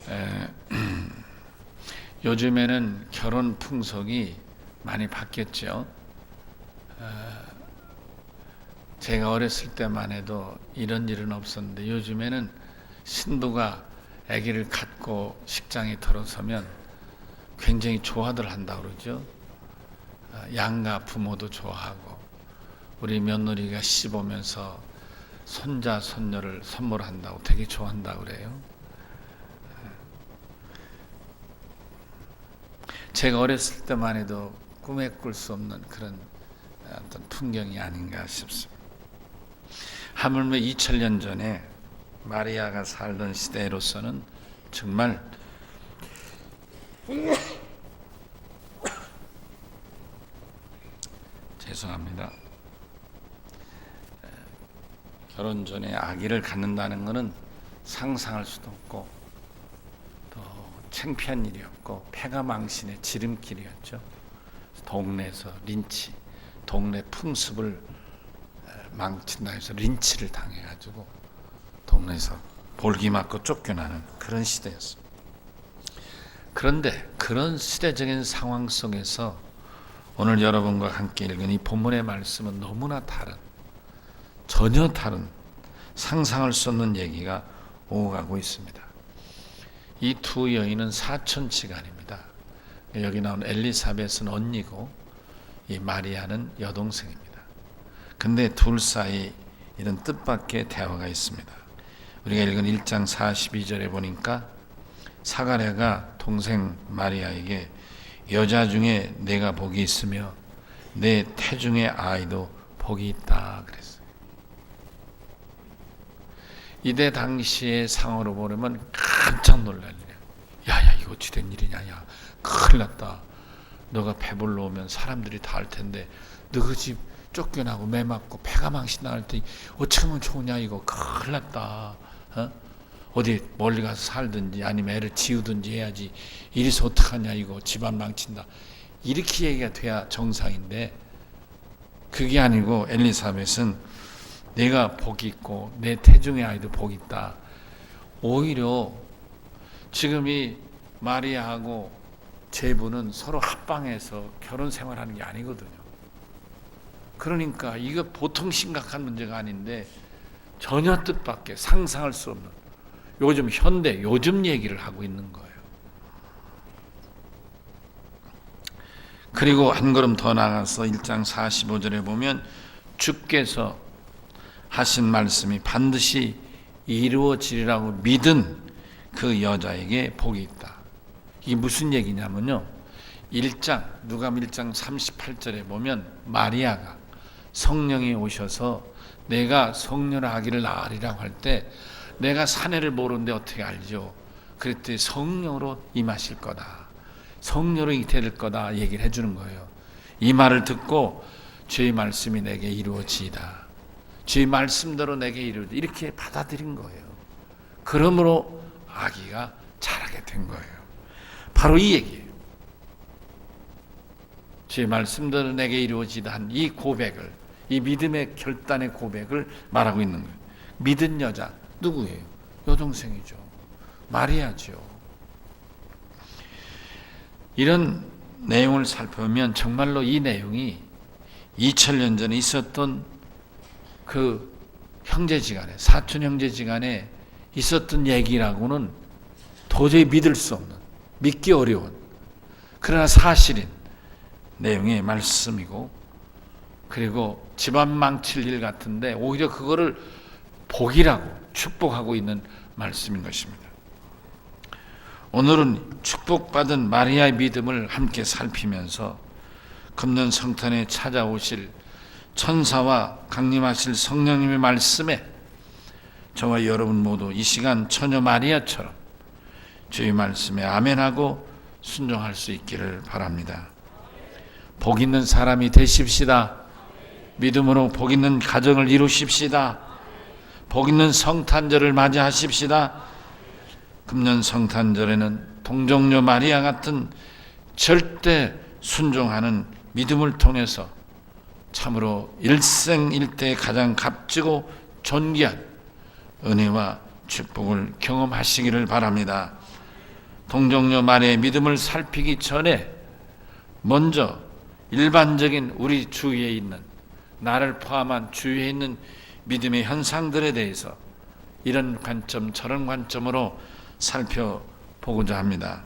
에, 요즘에는 결혼 풍속이 많이 바뀌었죠. 제가 어렸을 때만 해도 이런 일은 없었는데 요즘에는 신부가 아기를 갖고 식장에 들어서면 굉장히 좋아들 한다고 그러죠. 양가 부모도 좋아하고 우리 며느리가 씹으면서 손자 손녀를 선물한다고 되게 좋아한다고 그래요. 제가 어렸을 때만 해도 꿈에 꿀 수 없는 그런 어떤 풍경이 아닌가 싶습니다. 하물며 2000년 전에 마리아가 살던 시대로서는 정말 죄송합니다. 결혼 전에 아기를 갖는다는 것은 상상할 수도 없고 또 창피한 일이었고 패가망신의 지름길이었죠. 동네에서 린치, 동네 풍습을 망친다 해서 린치를 당해가지고 동네에서 볼기 맞고 쫓겨나는 그런 시대였습니다. 그런데 그런 시대적인 상황 속에서 오늘 여러분과 함께 읽은 이 본문의 말씀은 너무나 다른, 전혀 다른, 상상할 수 없는 얘기가 오고 가고 있습니다. 이 두 여인은 사촌지간입니다. 여기 나온 엘리사벳은 언니고 이 마리아는 여동생입니다. 근데 둘 사이 이런 뜻밖의 대화가 있습니다. 우리가 읽은 1장 42절에 보니까 사가랴가 동생 마리아에게 여자 중에 내가 복이 있으며 내 태중의 아이도 복이 있다 그랬어요. 이때 당시의 상황으로 보려면 깜짝 놀랄 일이야. 야야 이거 어찌 된 일이냐. 야 큰일 났다. 너가 배불러 오면 사람들이 다 알 텐데 너 그 집 쫓겨나고 매 맞고 패가망신 나갈 때 어찌 하면 좋으냐. 이거 큰일 났다. 어디 멀리 가서 살든지 아니면 애를 지우든지 해야지. 이래서 어떡하냐. 이거 집안 망친다. 이렇게 얘기가 돼야 정상인데 그게 아니고 엘리사벳은 내가 복이 있고 내 태중의 아이도 복이 있다. 오히려 지금 이 마리아하고 제부는 서로 합방해서 결혼 생활하는 게 아니거든요. 그러니까 이거 보통 심각한 문제가 아닌데 전혀 뜻밖의 상상할 수 없는 요즘 현대 요즘 얘기를 하고 있는 거예요. 그리고 한 걸음 더 나가서 1장 45절에 보면 주께서 하신 말씀이 반드시 이루어지리라고 믿은 그 여자에게 복이 있다. 이게 무슨 얘기냐면요. 누가복음 1장 38절에 보면 마리아가 성령이 오셔서 내가 성녀를 아기를 낳으리라고 할 때 내가 사내를 모르는데 어떻게 알죠? 그랬더니 성령으로 임하실 거다. 성령으로 잉태될 거다 얘기를 해주는 거예요. 이 말을 듣고 주의 말씀이 내게 이루어지이다. 주의 말씀대로 내게 이루어지이다. 이렇게 받아들인 거예요. 그러므로 아기가 자라게 된 거예요. 바로 이 얘기예요. 주의 말씀대로 내게 이루어지다 한 이 고백을, 이 믿음의 결단의 고백을 말하고 있는 거예요. 믿은 여자 누구예요? 여동생이죠. 마리아죠. 이런 내용을 살펴보면 정말로 이 내용이 2000년 전에 있었던 그 형제지간에, 사촌 형제지간에 있었던 얘기라고는 도저히 믿을 수 없는, 믿기 어려운 그러나 사실인 내용의 말씀이고, 그리고 집안 망칠 일 같은데 오히려 그거를 복이라고 축복하고 있는 말씀인 것입니다. 오늘은 축복받은 마리아의 믿음을 함께 살피면서 금년 성탄에 찾아오실 천사와 강림하실 성령님의 말씀에 저와 여러분 모두 이 시간 처녀 마리아처럼 주의 말씀에 아멘하고 순종할 수 있기를 바랍니다. 복 있는 사람이 되십시다. 믿음으로 복 있는 가정을 이루십시다. 복 있는 성탄절을 맞이하십시다. 금년 성탄절에는 동정녀 마리아 같은 절대 순종하는 믿음을 통해서 참으로 일생일대 가장 값지고 존귀한 은혜와 축복을 경험하시기를 바랍니다. 동정녀 마리아의 믿음을 살피기 전에 먼저 일반적인 우리 주위에 있는, 나를 포함한 주위에 있는 믿음의 현상들에 대해서 이런 관점 저런 관점으로 살펴보고자 합니다.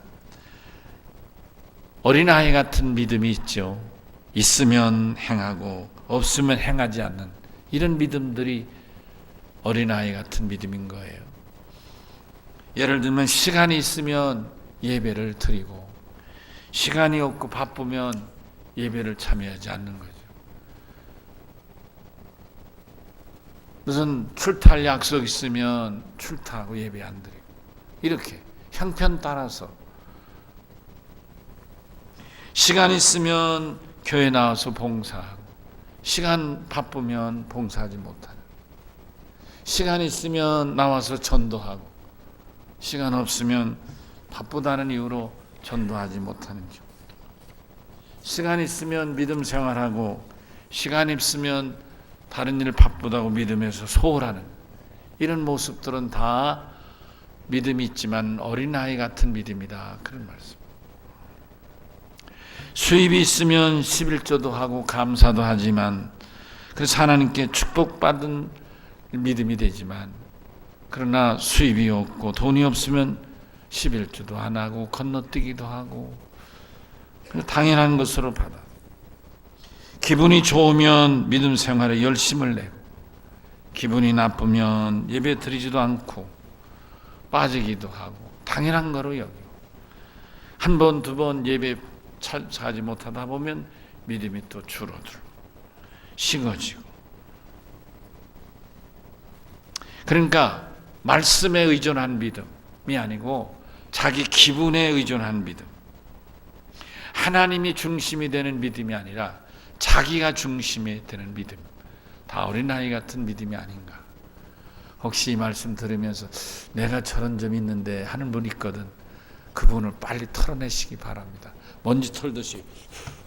어린아이 같은 믿음이 있죠. 있으면 행하고 없으면 행하지 않는 이런 믿음들이 어린아이 같은 믿음인 거예요. 예를 들면 시간이 있으면 예배를 드리고 시간이 없고 바쁘면 예배를 참여하지 않는 거죠. 무슨 출타할 약속 있으면 출타하고 예배 안 드리고 이렇게 형편 따라서 시간 있으면 교회 나와서 봉사하고 시간 바쁘면 봉사하지 못하는, 시간 있으면 나와서 전도하고 시간 없으면 바쁘다는 이유로 전도하지 못하는 경우, 시간 있으면 믿음 생활하고 시간 있으면 다른 일 바쁘다고 믿음에서 소홀하는 이런 모습들은 다 믿음이 있지만 어린아이 같은 믿음이다, 그런 말씀. 수입이 있으면 11조도 하고 감사도 하지만, 그래서 하나님께 축복받은 믿음이 되지만, 그러나 수입이 없고 돈이 없으면 11조도 안 하고 건너뛰기도 하고 당연한 것으로 받아. 기분이 좋으면 믿음 생활에 열심을 내고 기분이 나쁘면 예배 드리지도 않고 빠지기도 하고 당연한 거로 여기고, 한 번, 두 번 예배 차지 못하다 보면 믿음이 또 줄어들고 식어지고. 그러니까 말씀에 의존한 믿음이 아니고 자기 기분에 의존한 믿음, 하나님이 중심이 되는 믿음이 아니라 자기가 중심이 되는 믿음, 다 어린아이 같은 믿음이 아닌가. 혹시 이 말씀 들으면서 내가 저런 점이 있는데 하는 분 있거든, 그분을 빨리 털어내시기 바랍니다. 먼지 털듯이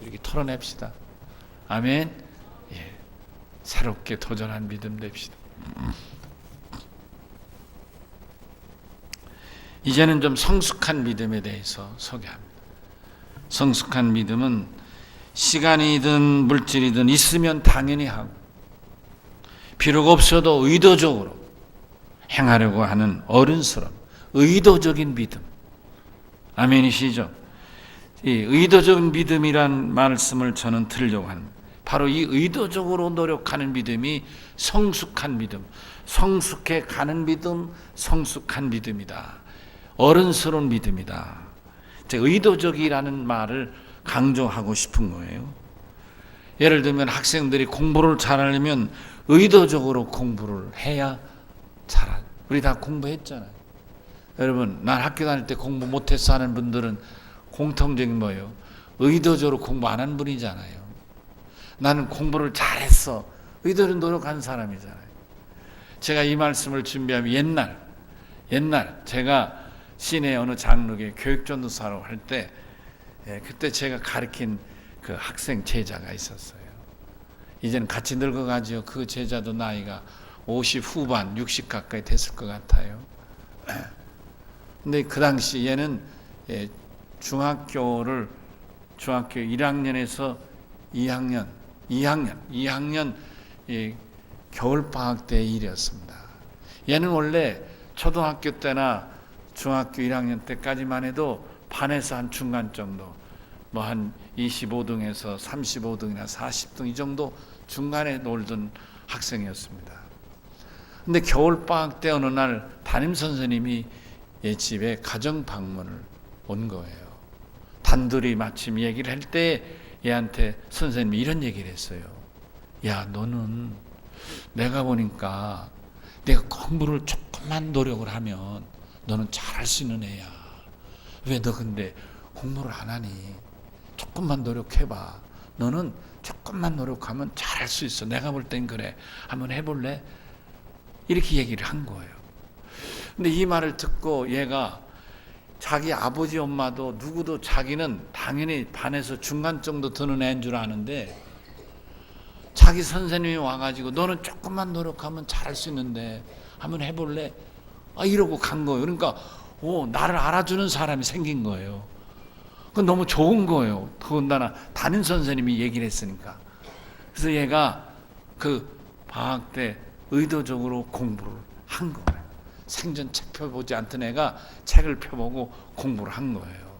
이렇게 털어냅시다. 아멘. 예. 새롭게 도전한 믿음 됩시다. 이제는 좀 성숙한 믿음에 대해서 소개합니다. 성숙한 믿음은 시간이든 물질이든 있으면 당연히 하고 비록 없어도 의도적으로 행하려고 하는 어른스러운 의도적인 믿음. 아멘이시죠? 이 의도적인 믿음이란 말씀을 저는 드리려고 합니다. 바로 이 의도적으로 노력하는 믿음이 성숙한 믿음, 성숙해 가는 믿음, 성숙한 믿음이다. 어른스러운 믿음이다. 제가 의도적이라는 말을 강조하고 싶은 거예요. 예를 들면 학생들이 공부를 잘하려면 의도적으로 공부를 해야 잘하죠. 우리 다 공부했잖아요. 여러분, 난 학교 다닐 때 공부 못해서 하는 분들은 공통적인 뭐예요? 의도적으로 공부 안 한 분이잖아요. 나는 공부를 잘했어. 의도로 노력한 사람이잖아요. 제가 이 말씀을 준비하면 옛날 제가 시내 어느 장로교회 교육전도사로 할 때, 그때 제가 가르친 그 학생 제자가 있었어요. 이제는 같이 늙어가지고 그 제자도 나이가 50 후반, 60 가까이 됐을 것 같아요. 근데 그 당시 얘는 중학교 1학년에서 2학년 겨울방학 때의 일이었습니다. 얘는 원래 초등학교 때나 중학교 1학년 때까지만 해도 반에서 한 중간 정도, 뭐 한 25등에서 35등이나 40등 이 정도 중간에 놀던 학생이었습니다. 근데 겨울방학 때 어느 날 담임선생님이 얘 집에 가정 방문을 온 거예요. 단둘이 마침 얘기를 할 때 얘한테 선생님이 이런 얘기를 했어요. 야, 너는 내가 보니까 내가 공부를 조금만 노력을 하면 너는 잘할 수 있는 애야. 왜 너 근데 공부를 안 하니? 조금만 노력해봐. 너는 조금만 노력하면 잘할 수 있어. 내가 볼 땐 그래. 한번 해볼래? 이렇게 얘기를 한 거예요. 근데 이 말을 듣고 얘가 자기 아버지 엄마도 누구도 자기는 당연히 반에서 중간 정도 드는 애인 줄 아는데 자기 선생님이 와가지고 너는 조금만 노력하면 잘할 수 있는데 한번 해볼래? 이러고 간 거예요. 그러니까 나를 알아주는 사람이 생긴 거예요. 그건 너무 좋은 거예요. 더군다나 담임 선생님이 얘기를 했으니까. 그래서 얘가 그 방학 때 의도적으로 공부를 한 거예요. 생전 책 펴보지 않던 애가 책을 펴보고 공부를 한 거예요.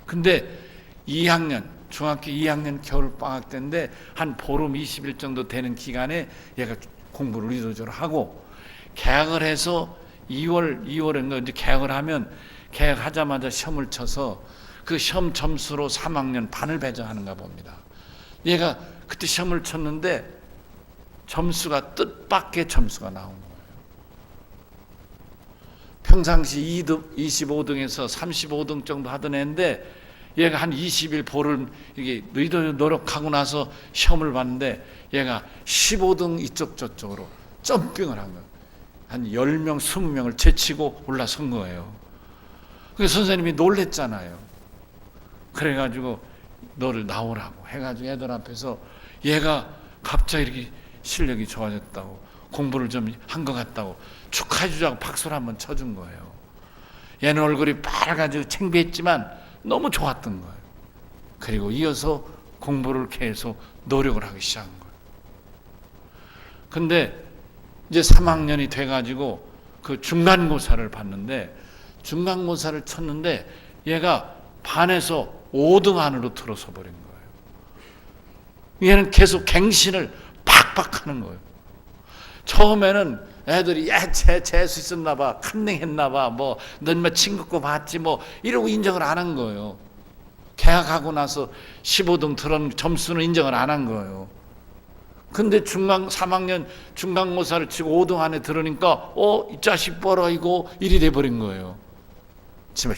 근데 2학년, 중학교 2학년 겨울방학 때인데 한 보름 20일 정도 되는 기간에 얘가 공부를 의도적으로 하고, 개학을 해서 2월인가 이제 개학을 하면, 개학하자마자 시험을 쳐서 그 시험 점수로 3학년 반을 배정하는가 봅니다. 얘가 그때 시험을 쳤는데 점수가 뜻밖의 점수가 나온 거예요. 평상시 25등에서 35등 정도 하던 애인데 얘가 한 20일 보름 이게 노력하고 나서 시험을 봤는데 얘가 15등 이쪽 저쪽으로 점핑을 한 거예요. 한 10명, 20명을 제치고 올라선 거예요. 그래서 선생님이 놀랬잖아요. 그래가지고 너를 나오라고 해가지고 애들 앞에서 얘가 갑자기 이렇게 실력이 좋아졌다고, 공부를 좀 한 것 같다고 축하해주자고 박수를 한번 쳐준 거예요. 얘는 얼굴이 빨가지고 창피했지만 너무 좋았던 거예요. 그리고 이어서 공부를 계속 노력을 하기 시작한 거예요. 근데 이제 3학년이 돼가지고 그 중간고사를 봤는데, 중간고사를 쳤는데 얘가 반에서 5등 안으로 들어서 버린 거예요. 얘는 계속 갱신을 팍팍 하는 거예요. 처음에는 애들이 재수 있었나 봐, 컨닝했나 봐, 넌 친구 거 봤지 이러고 인정을 안 한 거예요. 개학하고 나서 15등 들은 점수는 인정을 안 한 거예요. 근데 3학년 중간고사를 치고 5등 안에 들으니까 이 자식 봐라 이거 일이 돼버린 거예요. 지금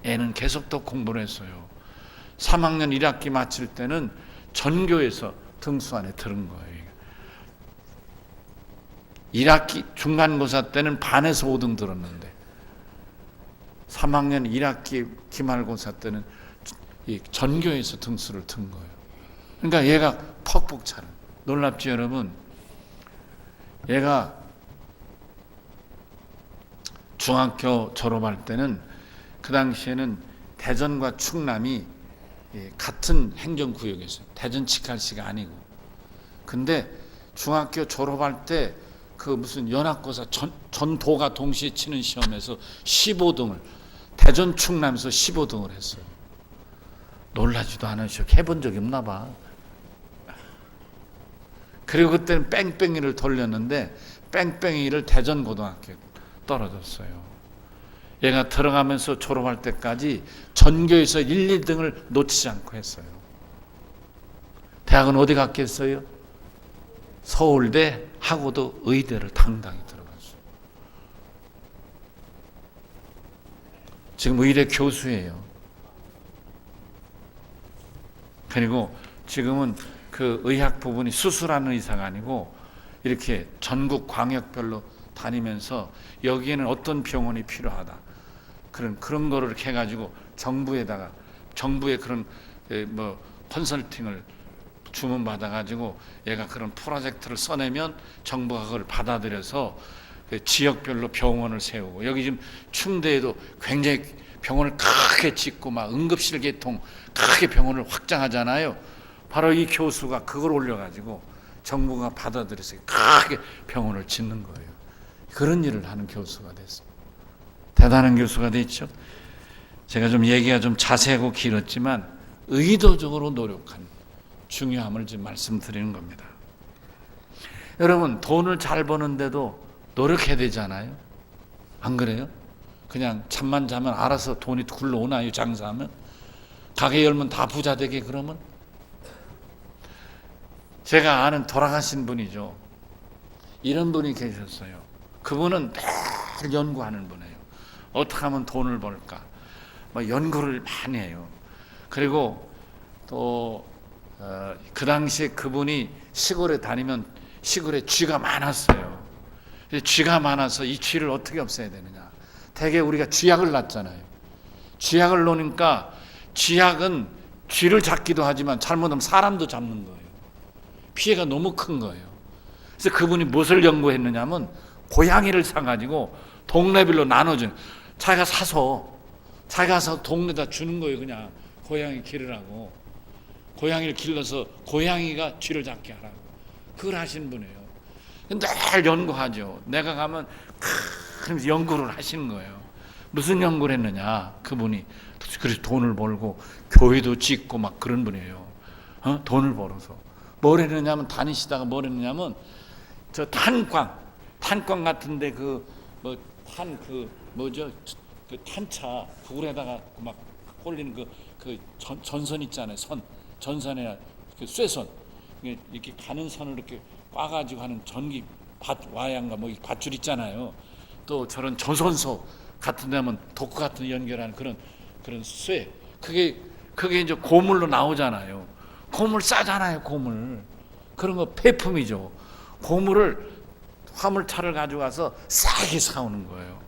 애는 계속 더 공부를 했어요. 3학년 1학기 마칠 때는 전교에서 등수 안에 들은 거예요. 1학기 중간고사 때는 반에서 5등 들었는데 3학년 1학기 기말고사 때는 이 전교에서 등수를 든 거예요. 그러니까 얘가 퍽퍽 차는. 놀랍지 여러분? 얘가 중학교 졸업할 때는 그 당시에는 대전과 충남이 같은 행정구역이었어요. 대전 치칼시가 아니고. 근데 중학교 졸업할 때 그 무슨 연합고사 전도가 동시에 치는 시험에서 15등을, 대전 충남에서 15등을 했어요. 놀라지도 않으셔. 해본 적이 없나 봐. 그리고 그때는 뺑뺑이를 돌렸는데 뺑뺑이를 대전고등학교에 떨어졌어요. 얘가 들어가면서 졸업할 때까지 전교에서 1, 2등을 놓치지 않고 했어요. 대학은 어디 갔겠어요? 서울대 하고도 의대를 당당히 들어갔어요. 지금 의대 교수예요. 그리고 지금은 그 의학 부분이 수술하는 의사가 아니고 이렇게 전국 광역별로 다니면서 여기에는 어떤 병원이 필요하다, 그런 거를 이렇게 해가지고 정부의 그런 컨설팅을 주문받아가지고 얘가 그런 프로젝트를 써내면 정부가 그걸 받아들여서 그 지역별로 병원을 세우고, 여기 지금 충대에도 굉장히 병원을 크게 짓고 막 응급실 개통 크게 병원을 확장하잖아요. 바로 이 교수가 그걸 올려가지고 정부가 받아들여서 크게 병원을 짓는 거예요. 그런 일을 하는 교수가 됐어요. 대단한 교수가 됐죠. 제가 좀 얘기가 좀 자세하고 길었지만 의도적으로 노력한 중요함을 지금 말씀드리는 겁니다. 여러분, 돈을 잘 버는데도 노력해야 되잖아요. 안 그래요? 그냥 잠만 자면 알아서 돈이 굴러오나요? 장사하면? 가게 열면 다 부자 되게 그러면? 제가 아는 돌아가신 분이죠. 이런 분이 계셨어요. 그분은 매일 연구하는 분이에요. 어떻게 하면 돈을 벌까? 연구를 많이 해요. 그리고 또 그 당시에 그분이 시골에 다니면 시골에 쥐가 많았어요. 쥐가 많아서 이 쥐를 어떻게 없애야 되느냐. 대개 우리가 쥐약을 놨잖아요. 쥐약을 놓으니까 쥐약은 쥐를 잡기도 하지만 잘못하면 사람도 잡는 거예요. 피해가 너무 큰 거예요. 그래서 그분이 무엇을 연구했느냐면 고양이를 사가지고 동네별로 나눠준, 자기가 사서 동네다 주는 거예요. 그냥 고양이 기르라고. 고양이를 길러서 고양이가 쥐를 잡게 하라고. 그걸 하시는 분이에요. 늘 연구하죠. 내가 가면 큰 연구를 하시는 거예요. 무슨 연구를 했느냐, 그분이. 그래서 돈을 벌고 교회도 짓고 막 그런 분이에요. 돈을 벌어서 뭘 했느냐면, 다니시다가 뭘 했느냐면, 저 탄광 같은데 탄차 불에다가 막 꼴리는 그 전선 있잖아요. 전선에 그 쇠선, 이렇게 가는 선을 이렇게 꽈가지고 하는 전기 와양과 뭐 밧줄 있잖아요. 또 저런 조선소 같은 데 하면 도크 같은 연결하는 그런 쇠, 그게 이제 고물로 나오잖아요. 고물 싸잖아요. 고물, 그런 거 폐품이죠. 고물을, 화물차를 가져가서 싸게 사오는 거예요.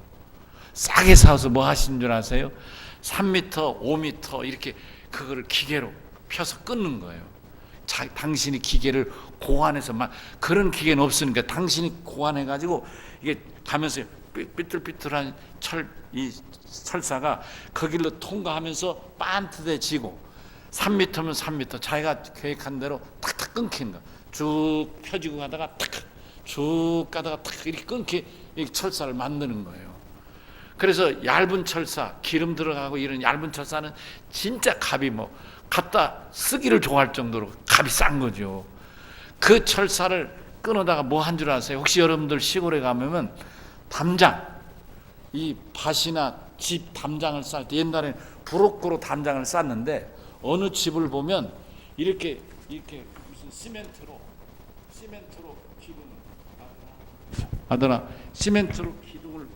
싸게 사서 뭐 하시는 줄 아세요? 3m, 5m 이렇게 그거를 기계로 펴서 끊는 거예요. 당신이 기계를 고안해서, 막 그런 기계는 없으니까 당신이 고안해가지고 이게 가면서 삐뚤삐뚤한 이 철사가 그 길로 통과하면서 반트대지고 3m면 3m 자기가 계획한 대로 탁탁 끊기는 거. 쭉 펴지고 가다가 쭉 가다가 탁 이렇게 끊기, 이 철사를 만드는 거예요. 그래서 얇은 철사, 기름 들어가고 이런 얇은 철사는 진짜 값이 갖다 쓰기를 좋아할 정도로 값이 싼 거죠. 그 철사를 끊어다가 뭐 한 줄 아세요? 혹시 여러분들 시골에 가면 담장, 이 밭이나 집 담장을 쌀 때, 옛날에는 부록고로 담장을 쌌는데, 어느 집을 보면 이렇게 무슨 시멘트로 기둥을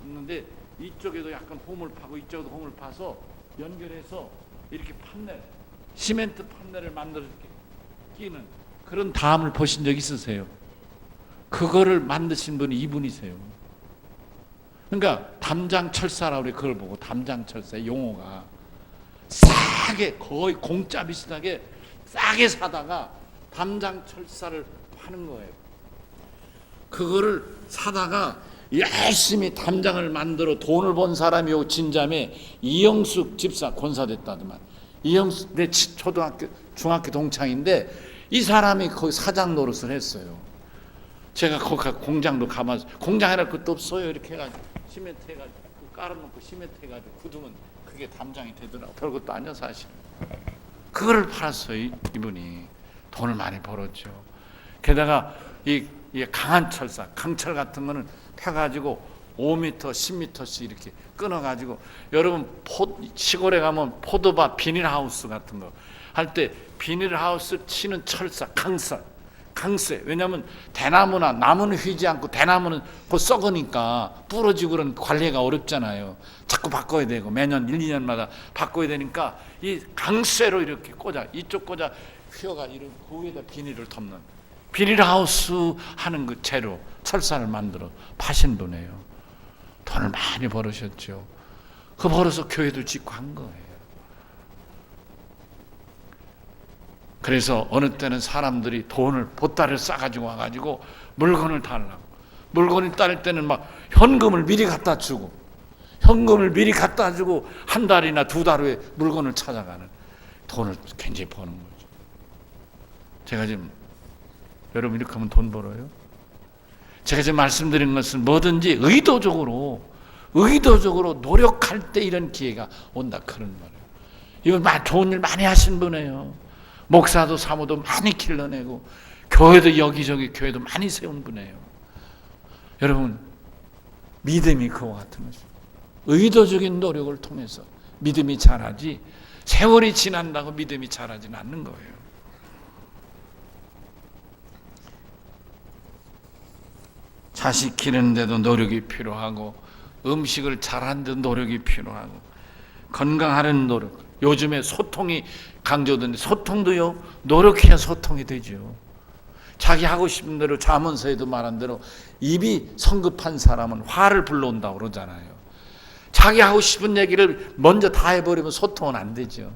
했는데, 이쪽에도 약간 홈을 파고 이쪽에도 홈을 파서 연결해서 이렇게 시멘트 판넬을 만들어서 이렇게 끼는 그런 다음을 보신 적 있으세요? 그거를 만드신 분이 이분이세요. 그러니까 담장철사라고 그래. 그걸 보고 담장철사 용어가 싸게, 거의 공짜 비슷하게 싸게 사다가 담장철사를 파는 거예요. 그거를 사다가 열심히 담장을 만들어 돈을 번 사람이 요 진자매 이영숙 집사 권사됐다더만. 이영숙 내 중학교 동창인데, 이 사람이 거기 사장 노릇을 했어요. 제가 거기 공장도 가봐서, 공장이라 것도 없어요. 이렇게 해가지고 시멘트 해가지고 깔아놓고 시멘트 해가지고 굳으면 그게 담장이 되더라고. 별것도 아니야 사실. 그거를 팔았어요. 이분이 돈을 많이 벌었죠. 게다가 이 강한 철사, 강철 같은 거는 펴가지고 5m, 10m씩 이렇게 끊어가지고, 여러분 시골에 가면 포도밭 비닐하우스 같은 거 할 때 비닐하우스 치는 철사, 강쇠. 왜냐하면 대나무나 나무는 휘지 않고, 대나무는 곧 썩으니까 부러지고 그런 관리가 어렵잖아요. 자꾸 바꿔야 되고 매년 1, 2년마다 바꿔야 되니까 이 강쇠로 이렇게 이쪽 꽂아 휘어가 이런 그 위에다 비닐을 덮는, 비닐하우스 하는 그 재료 철사를 만들어 파신 분이에요. 돈을 많이 벌으셨죠. 그 벌어서 교회도 짓고 한 거예요. 그래서 어느 때는 사람들이 돈을 보따리를 싸가지고 와가지고 물건을 달라고, 물건을 따를 때는 막 현금을 미리 갖다 주고 한 달이나 두 달 후에 물건을 찾아가는, 돈을 굉장히 버는 거죠. 제가 지금, 여러분 이렇게 하면 돈 벌어요? 제가 지금 말씀드린 것은 뭐든지 의도적으로 노력할 때 이런 기회가 온다, 그런 말이에요. 이건 좋은 일 많이 하신 분이에요. 목사도 사모도 많이 길러내고, 교회도 여기저기 교회도 많이 세운 분이에요. 여러분, 믿음이 그와 같은 것이죠. 의도적인 노력을 통해서 믿음이 자라지, 세월이 지난다고 믿음이 자라지는 않는 거예요. 자식 기르는데도 노력이 필요하고, 음식을 잘하는데도 노력이 필요하고, 건강하는 노력. 요즘에 소통이 강조되는데, 소통도요, 노력해야 소통이 되죠. 자기 하고 싶은 대로, 잠언서에도 말한 대로 입이 성급한 사람은 화를 불러온다고 그러잖아요. 자기 하고 싶은 얘기를 먼저 다 해버리면 소통은 안 되죠.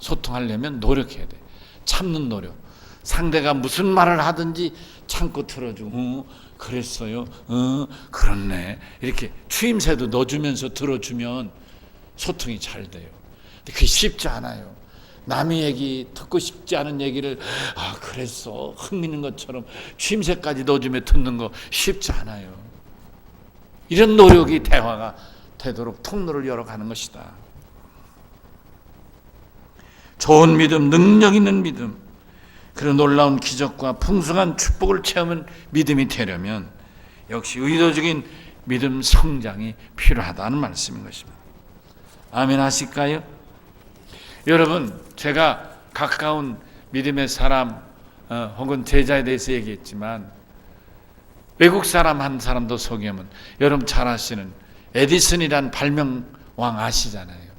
소통하려면 노력해야 돼. 참는 노력. 상대가 무슨 말을 하든지 참고 들어주고, 그랬어요. 그렇네. 이렇게 추임새도 넣어주면서 들어주면 소통이 잘 돼요. 근데 그게 쉽지 않아요. 남의 얘기, 듣고 싶지 않은 얘기를 그랬어, 흥미있는 것처럼 추임새까지 넣어주며 듣는 거 쉽지 않아요. 이런 노력이 대화가 되도록 통로를 열어가는 것이다. 좋은 믿음, 능력 있는 믿음, 그런 놀라운 기적과 풍성한 축복을 체험한 믿음이 되려면 역시 의도적인 믿음 성장이 필요하다는 말씀인 것입니다. 아멘 하실까요? 여러분, 제가 가까운 믿음의 사람 혹은 제자에 대해서 얘기했지만 외국 사람 한 사람도 소개하면 여러분 잘 아시는 에디슨이란 발명왕 아시잖아요.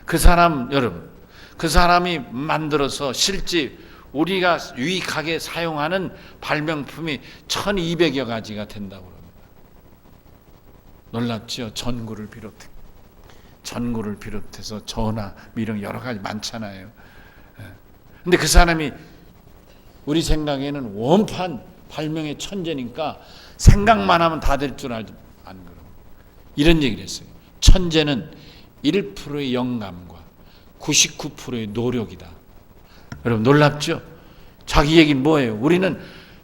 그 사람, 여러분, 그 사람이 만들어서 실제 우리가 유익하게 사용하는 발명품이 1200여 가지가 된다고 합니다. 놀랍죠? 전구를 비롯해서 전화, 이런 여러 가지 많잖아요. 근데 그 사람이 우리 생각에는 원판 발명의 천재니까 생각만 하면 다 될 줄 알지 안 그러고 이런 얘기를 했어요. 천재는 1%의 영감과 99%의 노력이다. 여러분 놀랍죠? 자기 얘기는 뭐예요? 우리는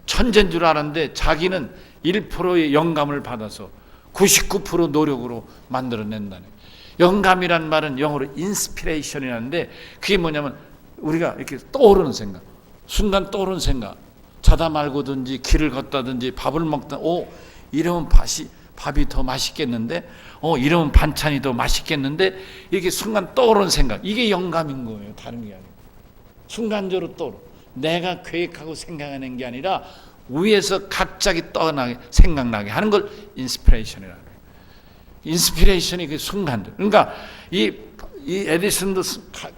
천재인 줄 알았는데 자기는 1%의 영감을 받아서 99% 노력으로 만들어낸다네. 영감이란 말은 영어로 인스피레이션이라는데 그게 뭐냐면 우리가 이렇게 떠오르는 생각, 순간 떠오르는 생각, 자다 말고든지 길을 걷다든지 밥을 먹다, 이러면 밥이 더 맛있겠는데, 이러면 반찬이 더 맛있겠는데, 이렇게 순간 떠오르는 생각, 이게 영감인 거예요. 다른 게 아니고 순간적으로 떠오르. 내가 계획하고 생각하는 게 아니라 위에서 갑자기 떠나게 생각나게 하는 걸 인스피레이션이라고 해요. 인스피레이션이 그 순간들. 그러니까 이 에디슨도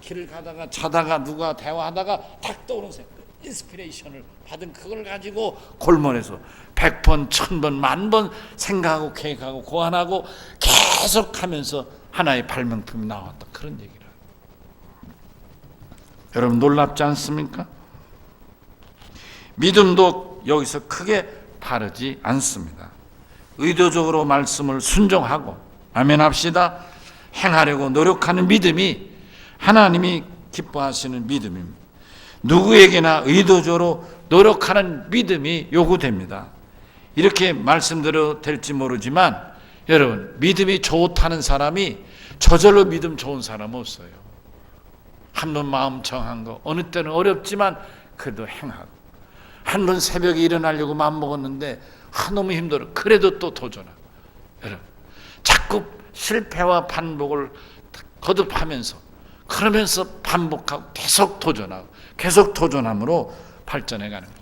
길을 가다가 자다가 누가 대화하다가 딱 떠오르는 생각, 인스피레이션을 받은 그걸 가지고 골몰에서 100번, 1000번, 10,000번 생각하고 계획하고 고안하고 계속하면서 하나의 발명품이 나왔다. 그런 얘기를. 여러분 놀랍지 않습니까? 믿음도 여기서 크게 다르지 않습니다. 의도적으로 말씀을 순종하고 아멘 합시다. 행하려고 노력하는 믿음이 하나님이 기뻐하시는 믿음입니다. 누구에게나 의도적으로 노력하는 믿음이 요구됩니다. 이렇게 말씀드려도 될지 모르지만 여러분 믿음이 좋다는 사람이 저절로 믿음 좋은 사람은 없어요. 한번 마음 정한 거 어느 때는 어렵지만 그래도 행하고 한 번 새벽에 일어나려고 마음먹었는데 너무 힘들어. 그래도 또 도전하고. 여러분 자꾸 실패와 반복을 거듭하면서 그러면서 반복하고 계속 도전하고 계속 도전함으로 발전해 가는 거예요.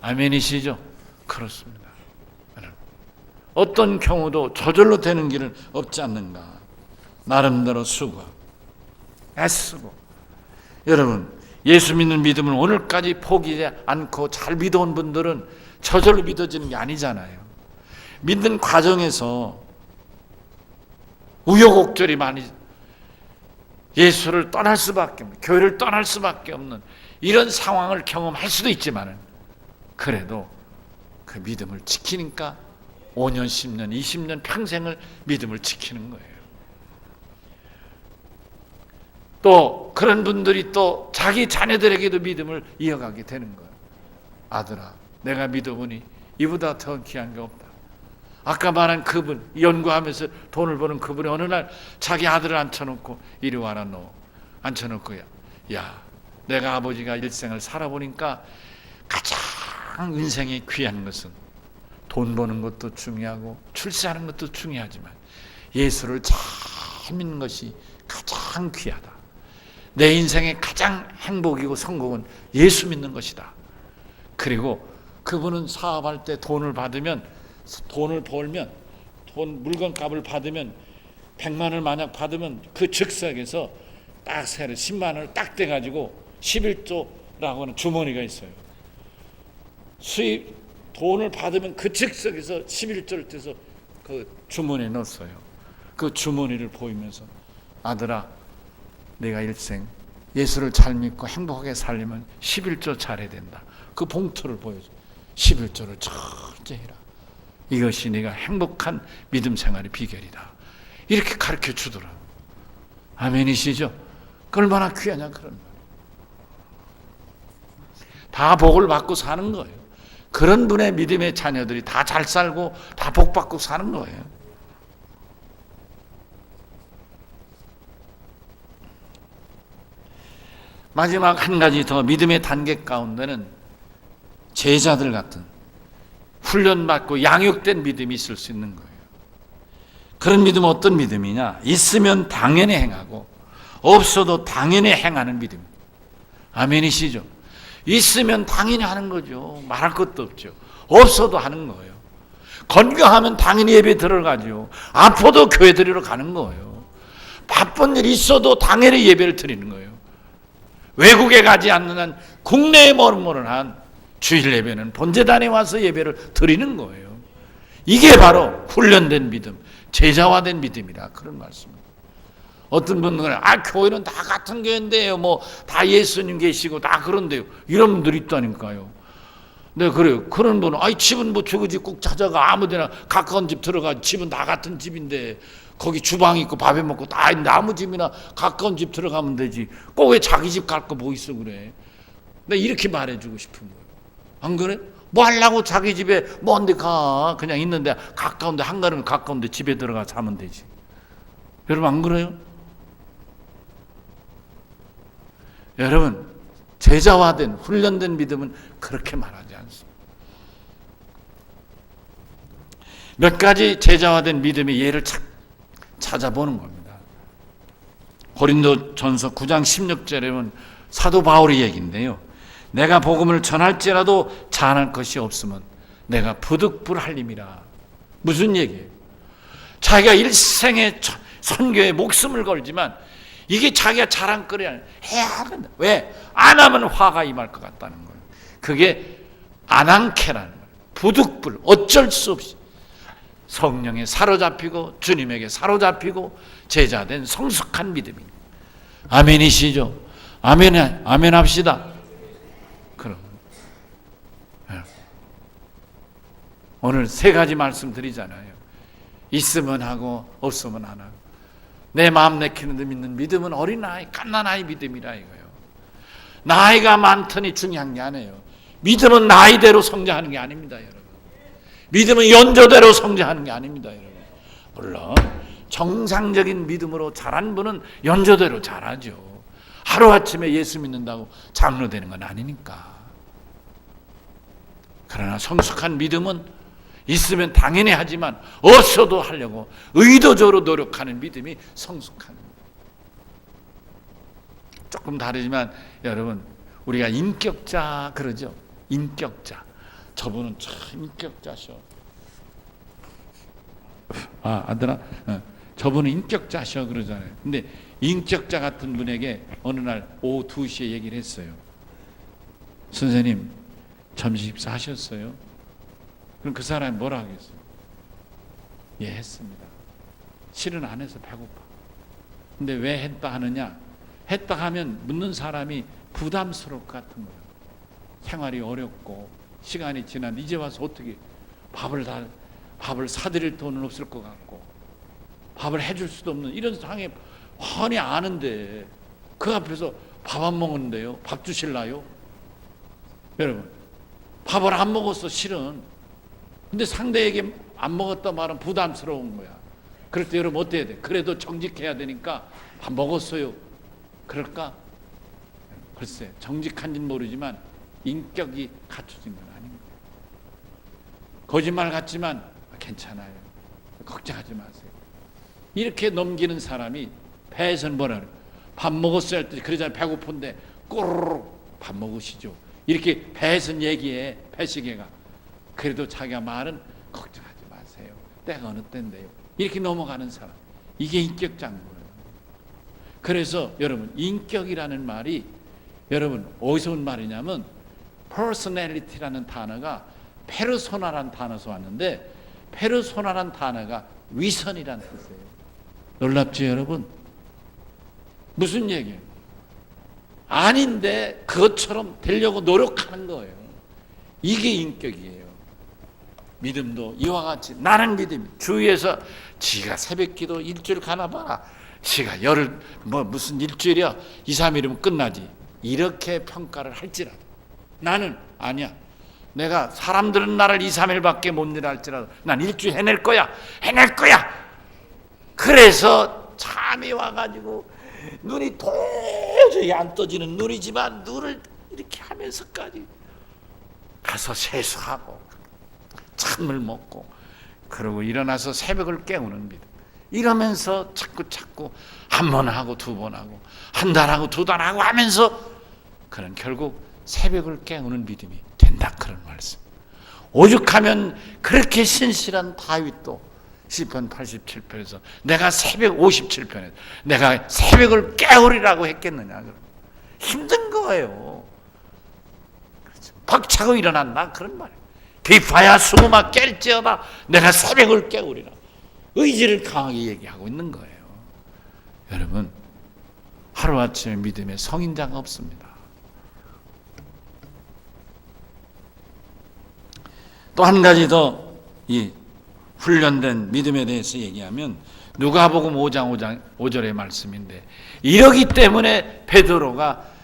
아멘이시죠? 그렇습니다. 여러분, 어떤 경우도 저절로 되는 길은 없지 않는가. 나름대로 수고하고 애쓰고. 여러분 예수 믿는 믿음을 오늘까지 포기하지 않고 잘 믿어온 분들은 저절로 믿어지는 게 아니잖아요. 믿는 과정에서 우여곡절이 많이 예수를 떠날 수밖에 없는, 교회를 떠날 수밖에 없는 이런 상황을 경험할 수도 있지만 그래도 그 믿음을 지키니까 5년, 10년, 20년 평생을 믿음을 지키는 거예요. 또 그런 분들이 또 자기 자녀들에게도 믿음을 이어가게 되는 거예요. 아들아, 내가 믿어보니 이보다 더 귀한 게 없다. 아까 말한 그분, 연구하면서 돈을 버는 그분이 어느 날 자기 아들을 앉혀놓고 이리 와라 너. 앉혀놓고 야 내가 아버지가 일생을 살아보니까 가장 인생에 귀한 것은 돈 버는 것도 중요하고 출세하는 것도 중요하지만 예수를 잘 믿는 것이 가장 귀하다. 내 인생의 가장 행복이고 성공은 예수 믿는 것이다. 그리고 그분은 사업할 때 돈을 벌면 물건값을 받으면 100만 원을 만약 받으면 그 즉석에서 딱 세를 10만 원을 딱 떼가지고 11조라고 하는 주머니가 있어요. 돈을 받으면 그 즉석에서 11조를 떼서 그 주머니에 넣었어요. 그 주머니를 보이면서 아들아 내가 일생 예수를 잘 믿고 행복하게 살려면 11조 잘해야 된다. 그 봉투를 보여줘. 11조를 철저히 해라. 이것이 네가 행복한 믿음 생활의 비결이다. 이렇게 가르쳐 주더라. 아멘이시죠? 그 얼마나 귀하냐 그런 말. 다 복을 받고 사는 거예요. 그런 분의 믿음의 자녀들이 다 잘 살고 다 복 받고 사는 거예요. 마지막 한 가지 더 믿음의 단계 가운데는 제자들 같은 훈련받고 양육된 믿음이 있을 수 있는 거예요. 그런 믿음은 어떤 믿음이냐? 있으면 당연히 행하고 없어도 당연히 행하는 믿음. 아멘이시죠? 있으면 당연히 하는 거죠. 말할 것도 없죠. 없어도 하는 거예요. 건강하면 당연히 예배 들어가죠. 아파도 교회 드리러 가는 거예요. 바쁜 일 있어도 당연히 예배를 드리는 거예요. 외국에 가지 않는 한 국내에 머무는 한 주일 예배는 본제단에 와서 예배를 드리는 거예요. 이게 바로 훈련된 믿음, 제자화된 믿음이라 그런 말씀입니다. 어떤 분들은 교회는 다 같은 교회인데요, 뭐 다 예수님 계시고 다 그런데요, 이런 분들이 있다니까요. 네, 그래요. 그런 분은 집은 뭐 저기 집 꼭 찾아가, 아무데나 가까운 집 들어가. 집은 다 같은 집인데 거기 주방 있고 밥해 먹고 다 있는데 아무 집이나 가까운 집 들어가면 되지. 꼭 왜 자기 집 갈 거 뭐 있어 그래. 내가 이렇게 말해주고 싶은 거예요. 안 그래? 뭐 하려고 자기 집에 먼데 가. 그냥 있는데 가까운데, 한가름이 가까운데 집에 들어가 자면 되지. 여러분 안 그래요? 여러분, 제자화된 훈련된 믿음은 그렇게 말하지 않습니다. 몇 가지 제자화된 믿음의 예를 찾아보는 겁니다. 고린도전서 9장 16절에 보면 사도 바울의 얘기인데요. 내가 복음을 전할지라도 자랑할 것이 없으면 내가 부득불할림이라. 무슨 얘기예요? 자기가 일생의 선교에 목숨을 걸지만 이게 자기가 자랑거리 아니야. 해야 된다. 왜? 안 하면 화가 임할 것 같다는 거예요. 그게 안항케라는 거예요. 부득불, 어쩔 수 없이 성령에 사로잡히고 주님에게 사로잡히고 제자된 성숙한 믿음입니다. 아멘이시죠? 아멘 합시다. 그럼 오늘 세 가지 말씀 드리잖아요. 있으면 하고 없으면 안 하고. 내 마음 내키는 데 믿는 믿음은 어린아이, 갓난아이 믿음이라 이거예요. 나이가 많더니 중요한 게 아니에요. 믿음은 나이대로 성장하는 게 아닙니다, 여러분. 믿음은 연조대로 성장하는 게 아닙니다, 여러분. 물론 정상적인 믿음으로 자란 분은 연조대로 자라죠. 하루아침에 예수 믿는다고 장로 되는 건 아니니까. 그러나 성숙한 믿음은 있으면 당연히 하지만 없어도 하려고 의도적으로 노력하는 믿음이 성숙한 믿음. 조금 다르지만 여러분, 우리가 인격자 그러죠. 인격자. 저분은 참 인격자셔. 아들아, 저분은 인격자셔 그러잖아요. 근데 인격자 같은 분에게 어느 날 오후 2시에 얘기를 했어요. 선생님, 점심 식사 하셨어요? 그럼 그 사람이 뭐라 하겠어요? 예, 했습니다. 실은 안 해서 배고파. 근데 왜 했다 하느냐? 했다 하면 묻는 사람이 부담스러울 것 같은 거예요. 생활이 어렵고 시간이 지난 이제 와서 어떻게 밥을 사드릴 돈은 없을 것 같고 밥을 해줄 수도 없는 이런 상황에 훤히 아는데 그 앞에서 밥 안 먹었는데요, 밥 주실라요? 여러분, 밥을 안 먹었어 실은. 근데 상대에게 안 먹었다 말은 부담스러운 거야. 그럴 때 여러분 어때야 돼? 그래도 정직해야 되니까 밥 먹었어요 그럴까? 글쎄, 정직한지는 모르지만 인격이 갖춰진 건 아닌 거예요. 거짓말 같지만 괜찮아요, 걱정하지 마세요. 이렇게 넘기는 사람이 배에서는 뭐라 그래요? 밥 먹었어요 할 때 그러잖아요. 배고픈데 꼬르륵 밥 먹으시죠. 이렇게 배에서는 얘기해, 배시계가. 그래도 자기가 말은 걱정하지 마세요, 때가 어느 때인데요. 이렇게 넘어가는 사람, 이게 인격자인 거예요. 그래서 여러분, 인격이라는 말이 여러분 어디서 온 말이냐면 personality라는 단어가 페르소나라는 단어에서 왔는데, 페르소나라는 단어가 위선이라는 뜻이에요. 놀랍죠 여러분? 무슨 얘기예요? 아닌데 그것처럼 되려고 노력하는 거예요. 이게 인격이에요. 믿음도 이와 같이 나는 믿음이 주위에서 지가 새벽기도 일주일 가나 봐라. 지가 열흘 무슨 일주일이야 2, 3일이면 끝나지. 이렇게 평가를 할지라도 나는 아니야. 내가 사람들은 나를 2, 3일밖에 못 일하 할지라도 난 일주일 해낼 거야. 그래서 잠이 와가지고 눈이 도저히 안 떠지는 눈이지만 눈을 이렇게 하면서까지 가서 세수하고 찬물 먹고 그러고 일어나서 새벽을 깨우는 믿음. 이러면서 자꾸 한 번 하고 두 번 하고 한 달 하고 두 달 하고 하면서 그는 결국 새벽을 깨우는 믿음이 된다. 그런 말씀. 오죽하면 그렇게 신실한 다윗도 시편 87편에서 내가 새벽 57편에서 내가 새벽을 깨우리라고 했겠느냐. 힘든 거예요. 벅차고 일어난다 그런 말이에요. 비파야 수구마 깰지어다 내가 새벽을 깨우리라. 의지를 강하게 얘기하고 있는 거예요. 여러분 하루아침에 믿음의 성인자가 없습니다. 또 한 가지 더 이 훈련된 믿음에 대해서 얘기하면 누가복음 5장 5절의 말씀인데 이러기 때문에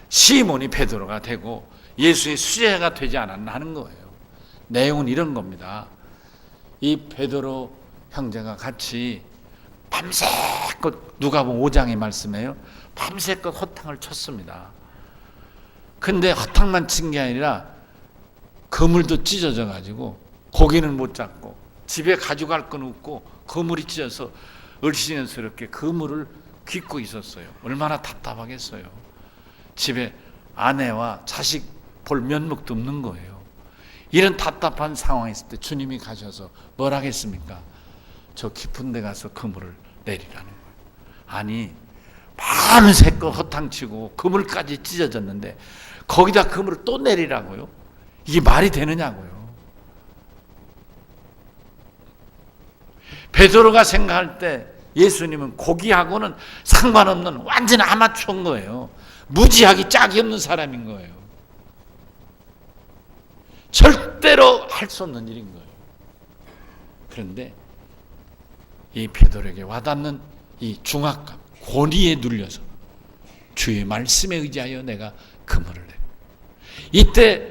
시몬이 베드로가 되고 예수의 수제자가 되지 않았나 하는 거예요. 내용은 이런 겁니다. 이 베드로 형제가 같이 밤새껏 누가복음 5장의 말씀이에요. 밤새껏 허탕을 쳤습니다. 근데 허탕만 친 게 아니라 그물도 찢어져 가지고 고기는 못 잡고 집에 가져갈 건 없고 그물이 찢어서 을씨년스럽게 그물을 깃고 있었어요. 얼마나 답답하겠어요. 집에 아내와 자식 볼 면목도 없는 거예요. 이런 답답한 상황에 있을 때 주님이 가셔서 뭘 하겠습니까? 저 깊은 데 가서 그물을 내리라는 거예요. 아니 밤새껏 허탕치고 그물까지 찢어졌는데 거기다 그물을 또 내리라고요? 이게 말이 되느냐고요. 베드로가 생각할 때 예수님은 고기하고는 상관없는 완전 아마추어인 거예요. 무지하기 짝이 없는 사람인 거예요. 절대로 할 수 없는 일인 거예요. 그런데 이 베드로에게 와닿는 이 중압감, 권위에 눌려서 주의 말씀에 의지하여 내가 그물을 내. 이때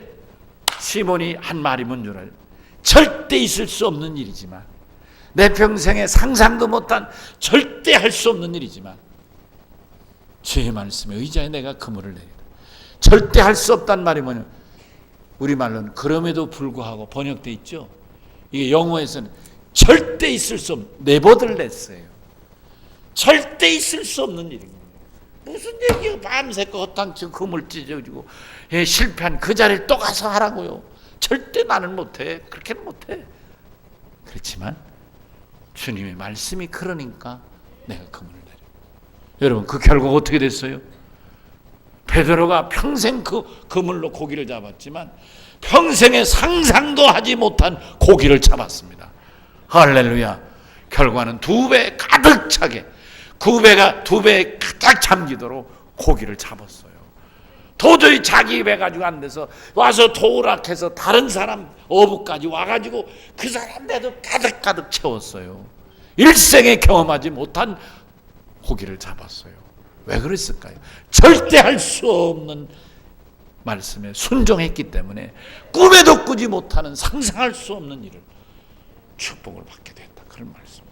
시몬이 한 말이 뭔 줄 알아요? 절대 있을 수 없는 일이지만 내 평생에 상상도 못한 절대 할 수 없는 일이지만 주의 말씀에 의지하여 내가 그물을 내리다. 절대 할 수 없다는 말이 뭐냐면 우리말로는 그럼에도 불구하고 번역돼 있죠. 이게 영어에서는 절대 있을 수 없는 nevertheless예요. 절대 있을 수 없는 일인 거예요. 무슨 얘기예요? 밤새껏 허탕치고 그물 찢어지고 실패한 그 자리를 또 가서 하라고요. 절대 나는 못해. 그렇게는 못해. 그렇지만 주님의 말씀이 그러니까 내가 그물을 내려. 여러분 그 결과가 어떻게 됐어요? 베드로가 평생 그 그물로 고기를 잡았지만 평생에 상상도 하지 못한 고기를 잡았습니다. 할렐루야. 결과는 2배 가득 차게 2배 가득 잠기도록 고기를 잡았어요. 도저히 자기 입에 가지고 안 돼서 와서 도우락해서 다른 사람 어부까지 와가지고 그 사람 배도 가득 채웠어요. 일생에 경험하지 못한 고기를 잡았어요. 왜 그랬을까요? 절대 할 수 없는 말씀에 순종했기 때문에 꿈에도 꾸지 못하는 상상할 수 없는 일을 축복을 받게 됐다. 그런 말씀.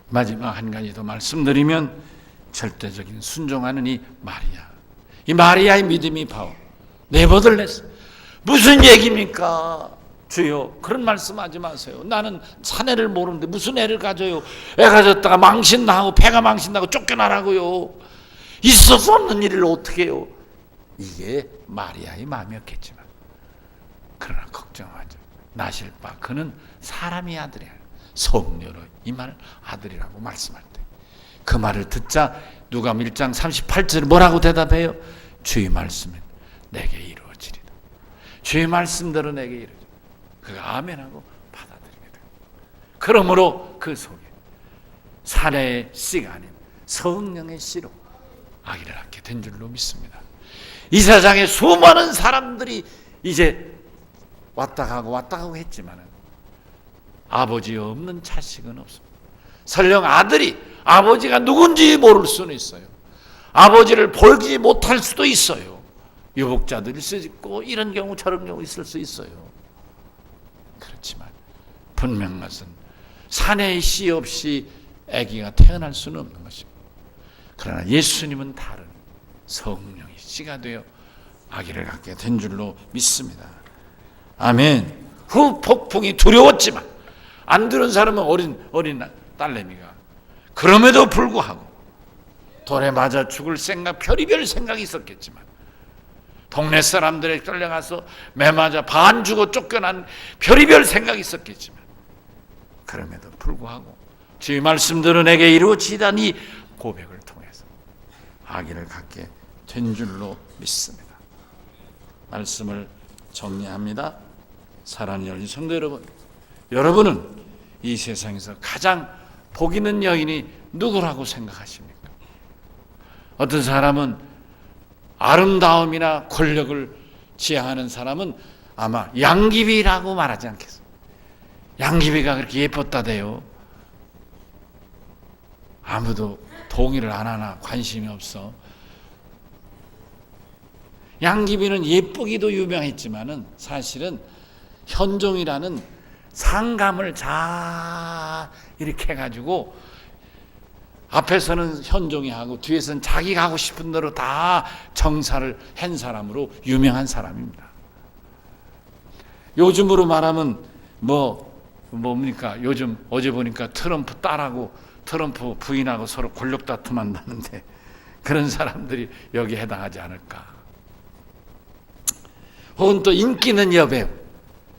마지막 한 가지 더 말씀드리면 절대적인 순종하는 이 마리아의 믿음이 바로 nevertheless. 무슨 얘기입니까? 주여 그런 말씀하지 마세요. 나는 사내를 모르는데 무슨 애를 가져요. 애 가졌다가 망신나고 배가 망신나고 쫓겨나라고요. 있을 수 없는 일을 어떻게 해요. 이게 마리아의 마음이었겠지만 그러나 걱정하죠. 나실 바 그는 사람의 아들이야. 성녀로 임할 아들이라고 말씀할 때 그 말을 듣자 누가복음 1장 38절 뭐라고 대답해요? 주의 말씀은 내게 이루어지리다. 주의 말씀대로 내게 이루어지리다. 그가 아멘하고 받아들이게 됩니다. 그러므로 그 속에 사내의 씨가 아닌 성령의 씨로 아기를 낳게 된 줄로 믿습니다. 이 세상에 수많은 사람들이 이제 왔다 가고 했지만은 아버지 없는 자식은 없습니다. 설령 아들이 아버지가 누군지 모를 수는 있어요. 아버지를 보지 못할 수도 있어요. 유복자들일 수 있고 이런 경우 저런 경우 있을 수 있어요. 그렇지만 분명한 것은 사내의 씨 없이 아기가 태어날 수는 없는 것입니다. 그러나 예수님은 다른 성령의 씨가 되어 아기를 갖게 된 줄로 믿습니다. 아멘. 후 폭풍이 두려웠지만 안 들은 사람은 어린 딸내미가 그럼에도 불구하고 돌에 맞아 죽을 생각, 별의별 생각이 있었겠지만 동네 사람들에 끌려가서 매 맞아 반 죽어 쫓겨난 별의별 생각이 있었겠지만 그럼에도 불구하고 주의 말씀들은 내게 이루어지다니 고백을 통해서 아기를 갖게 된 줄로 믿습니다. 말씀을 정리합니다. 사랑하는 열린 성도 여러분, 여러분은 이 세상에서 가장 복 있는 여인이 누구라고 생각하십니까? 어떤 사람은 아름다움이나 권력을 지향하는 사람은 아마 양귀비라고 말하지 않겠어요. 양귀비가 그렇게 예뻤다대요. 아무도 동의를 안 하나 관심이 없어. 양귀비는 예쁘기도 유명했지만은 사실은 현종이라는 상감을 잘 이렇게 해가지고 앞에서는 현종이 하고 뒤에서는 자기가 하고 싶은 대로 다 정사를 한 사람으로 유명한 사람입니다. 요즘으로 말하면 뭡니까? 요즘 어제 보니까 트럼프 딸하고 트럼프 부인하고 서로 권력 다툼한다는데 그런 사람들이 여기에 해당하지 않을까? 혹은 또 인기 있는 여배우,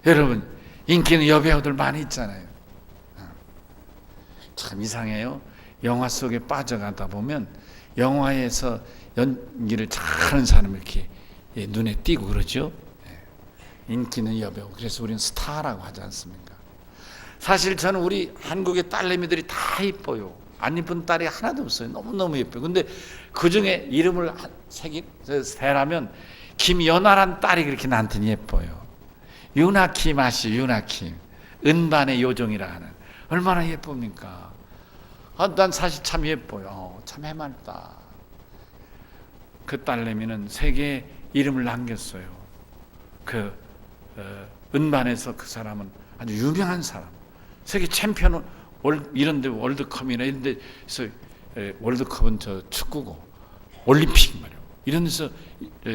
여러분 인기 있는 여배우들 많이 있잖아요. 참 이상해요. 영화 속에 빠져가다 보면 영화에서 연기를 잘하는 사람이 이렇게 눈에 띄고 그러죠. 인기 있는 여배우. 그래서 우리는 스타라고 하지 않습니까? 사실 저는 우리 한국의 딸내미들이 다 이뻐요. 안 이쁜 딸이 하나도 없어요. 너무너무 예뻐요. 근데 그 중에 이름을 세라면 김연아란 딸이 그렇게 나한테는 예뻐요. 유나킴 아시 유나킴. 은반의 요정이라 하는. 얼마나 예쁩니까? 난 사실 참 예뻐요. 참 해맑다. 그 딸내미는 세계에 이름을 남겼어요. 은반에서 그 사람은 아주 유명한 사람. 세계 챔피언 이런 데 월드컵이나 이런 데서 월드컵은 저 축구고 올림픽 말이에요. 이런 데서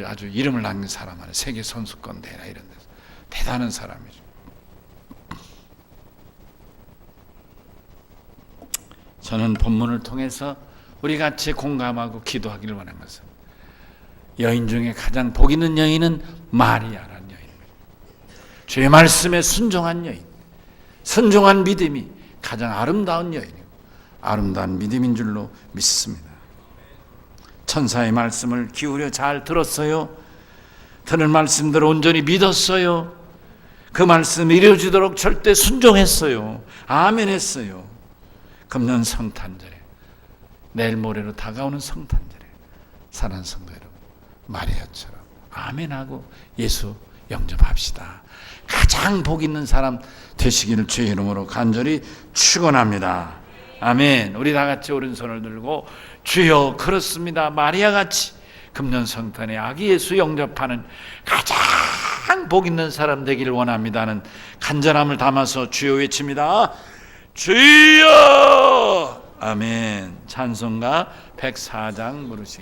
아주 이름을 남긴 사람 아니에요. 세계 선수권 대회나 이런 데서 대단한 사람이죠. 저는 본문을 통해서 우리 같이 공감하고 기도하기를 원하는 것은 여인 중에 가장 복 있는 여인은 마리아라는 여인입니다. 주의 말씀에 순종한 여인, 순종한 믿음이 가장 아름다운 여인이고 아름다운 믿음인 줄로 믿습니다. 천사의 말씀을 기울여 잘 들었어요. 들은 말씀들을 온전히 믿었어요. 그 말씀 이루어지도록 절대 순종했어요. 아멘 했어요. 금년 성탄절에 내일 모레로 다가오는 성탄절에 사랑하는 성도 여러분 마리아처럼 아멘하고 예수 영접합시다. 가장 복 있는 사람 되시기를 주의 이름으로 간절히 축원합니다. 아멘. 우리 다 같이 오른손을 들고 주여 그렇습니다. 마리아같이 금년 성탄에 아기 예수 영접하는 가장 복 있는 사람 되기를 원합니다는 간절함을 담아서 주여 외칩니다. 주여! 아멘. 찬송가 104장 부르시